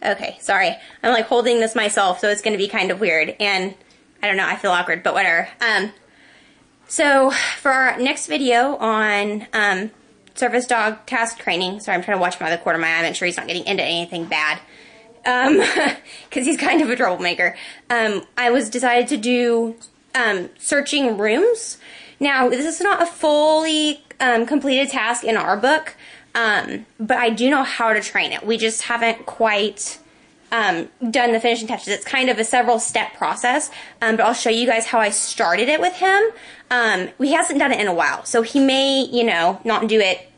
Okay, sorry. I'm like holding this myself, so it's going to be kind of weird. And I don't know, I feel awkward, but whatever. So for our next video on service dog task training, sorry, I'm trying to watch him out of the corner of my eye, make sure he's not getting into anything bad. Because he's kind of a troublemaker. I was decided to do searching rooms. Now, this is not a fully completed task in our book, but I do know how to train it. We just haven't quite done the finishing touches. It's kind of a several-step process, but I'll show you guys how I started it with him. He hasn't done it in a while, so he may, you know, not do it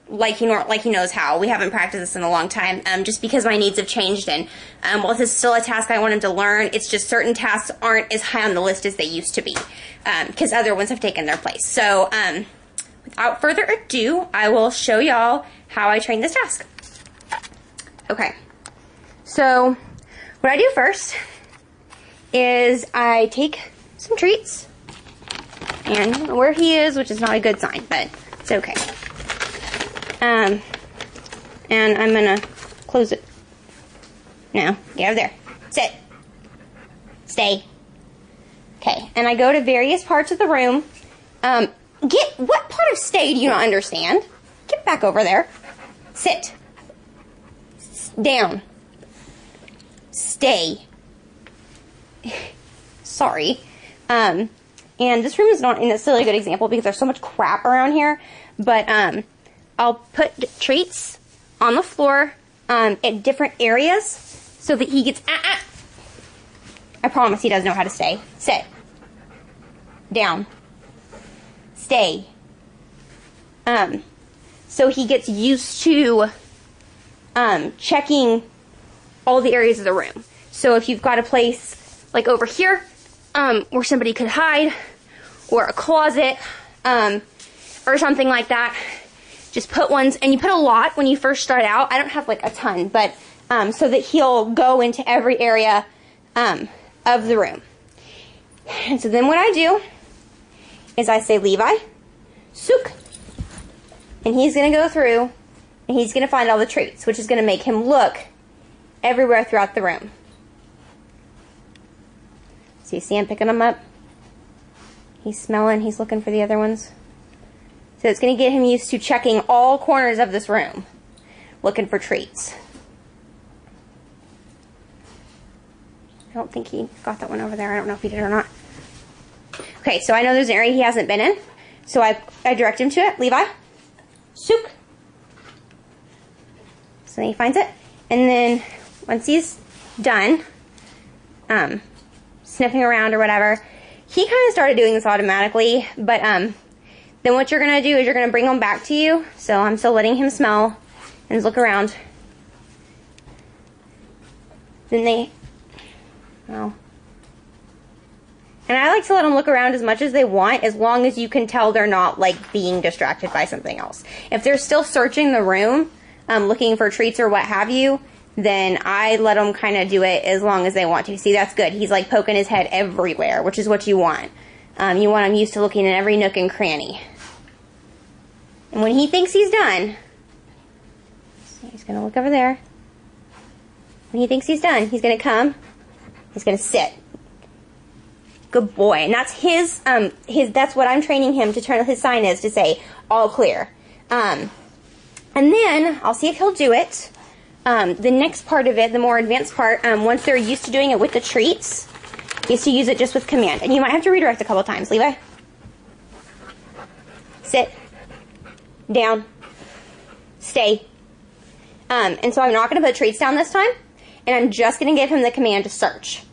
like he knows how. We haven't practiced this in a long time, just because my needs have changed, and while this is still a task I want him to learn, it's just certain tasks aren't as high on the list as they used to be, because other ones have taken their place. So, without further ado, I will show y'all how I train this task. Okay, so what I do first is I take some treats, and I don't know where he is, which is not a good sign, but it's okay. And I'm gonna close it. No, get over there. Sit. Stay. Okay, and I go to various parts of the room. What part of stay do you not understand? Get back over there. Sit. Down. Stay. Sorry. And this room is not necessarily a good example because there's so much crap around here, but, I'll put treats on the floor at different areas so that he gets... I promise he does know how to stay. Sit. Down. Stay. So he gets used to checking all the areas of the room. So if you've got a place like over here where somebody could hide, or a closet, or something like that, just put ones, and you put a lot when you first start out. I don't have like a ton, but so that he'll go into every area of the room. And so then what I do is I say, Levi, sook. And he's going to go through, and he's going to find all the treats, which is going to make him look everywhere throughout the room. So you see him picking them up? He's smelling, he's looking for the other ones. So it's going to get him used to checking all corners of this room, looking for treats. I don't think he got that one over there. I don't know if he did or not. Okay, so I know there's an area he hasn't been in. So I direct him to it. Levi, sook. So then he finds it. And then once he's done sniffing around or whatever, he kind of started doing this automatically, but then what you're going to do is you're going to bring them back to you. So I'm still letting him smell and look around. Then and I like to let them look around as much as they want, as long as you can tell they're not like being distracted by something else. If they're still searching the room, looking for treats or what have you, then I let them kind of do it as long as they want to. See, that's good. He's like poking his head everywhere, which is what you want. You want him used to looking in every nook and cranny. And when he thinks he's done, so he's going to look over there. When he thinks he's done, he's going to come. He's going to sit. Good boy. And that's that's what I'm training him to turn. His sign is to say, all clear. And then I'll see if he'll do it. The next part of it, the more advanced part, once they're used to doing it with the treats, is to use it just with command. And you might have to redirect a couple times. Levi. Sit. Down. Stay. And so I'm not going to put treats down this time, and I'm just going to give him the command to search.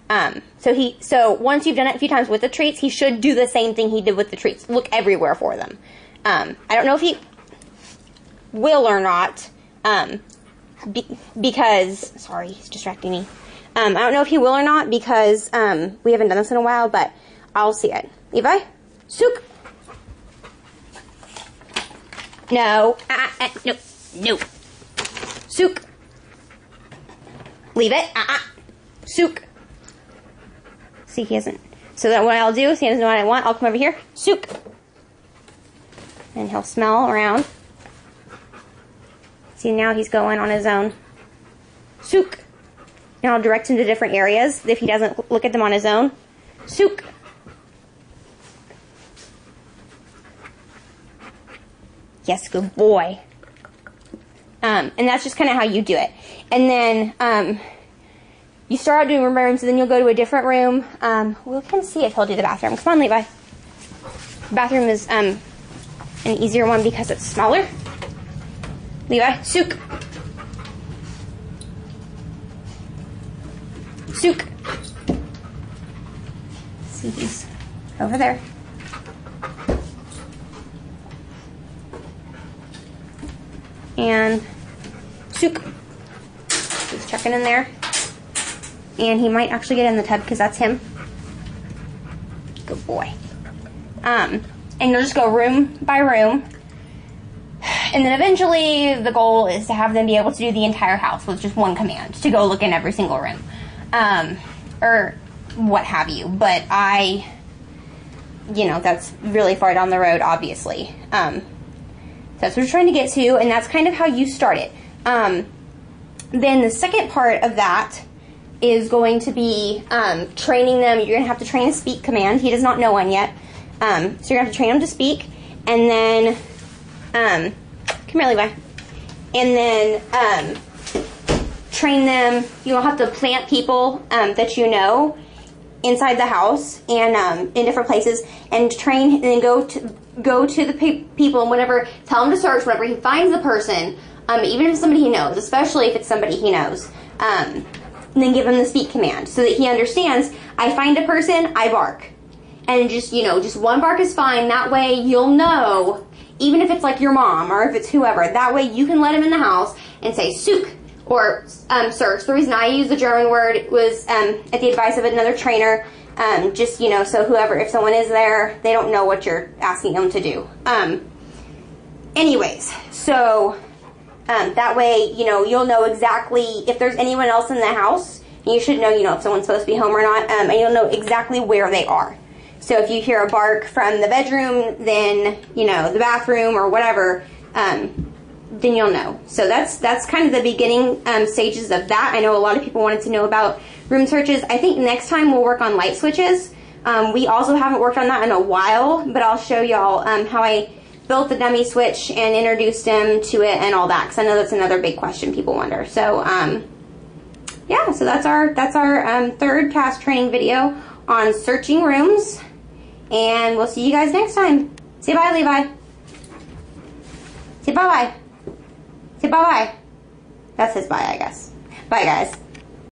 So once you've done it a few times with the treats, he should do the same thing he did with the treats. Look everywhere for them. I don't know if he will or not, because, sorry, he's distracting me. I don't know if he will or not because we haven't done this in a while, but I'll see it. Levi, sook. No, no, no. Sook. Leave it. Sook. See, he hasn't. So that what I'll do is he doesn't know what I want. I'll come over here. Sook. And he'll smell around. See, now he's going on his own. Sook. And I'll direct him to different areas if he doesn't look at them on his own. Sook. Yes, good boy. And that's just kind of how you do it. And then you start out doing room by room, so then you'll go to a different room. We can see if he'll do the bathroom. Come on, Levi. The bathroom is an easier one because it's smaller. Levi, Sook. Sook. See, he's over there. And Sook. He's checking in there. And he might actually get in the tub because that's him. Good boy. And you'll just go room by room. And then eventually the goal is to have them be able to do the entire house with just one command, to go look in every single room. Or what have you. But that's really far down the road, obviously. So that's what we're trying to get to, and that's kind of how you start it. Then the second part of that is going to be training them. You're going to have to train a speak command. He does not know one yet. So you're going to have to train him to speak. And then, come here, Levi. And then train them. You'll have to plant people that you know inside the house and in different places, and train, and then go to the people, and whenever, tell him to search whenever he finds the person, even if it's somebody he knows, especially if it's somebody he knows, and then give him the speak command so that he understands, I find a person, I bark. And just one bark is fine. That way you'll know, even if it's like your mom or if it's whoever, that way you can let him in the house and say Sook or search. The reason I use the German word was at the advice of another trainer, so whoever, if someone is there, they don't know what you're asking them to do. Anyways, so that way, you'll know exactly if there's anyone else in the house. You should know, if someone's supposed to be home or not, and you'll know exactly where they are. So if you hear a bark from the bedroom, then, the bathroom or whatever, then you'll know. So that's kind of the beginning stages of that. I know a lot of people wanted to know about room searches. I think next time we'll work on light switches. We also haven't worked on that in a while, but I'll show y'all how I built the dummy switch and introduced them to it and all that, because I know that's another big question people wonder. So yeah, so that's our third cast training video on searching rooms, and we'll see you guys next time. Say bye, Levi. Say bye-bye. Say bye-bye. That's his bye, I guess. Bye, guys.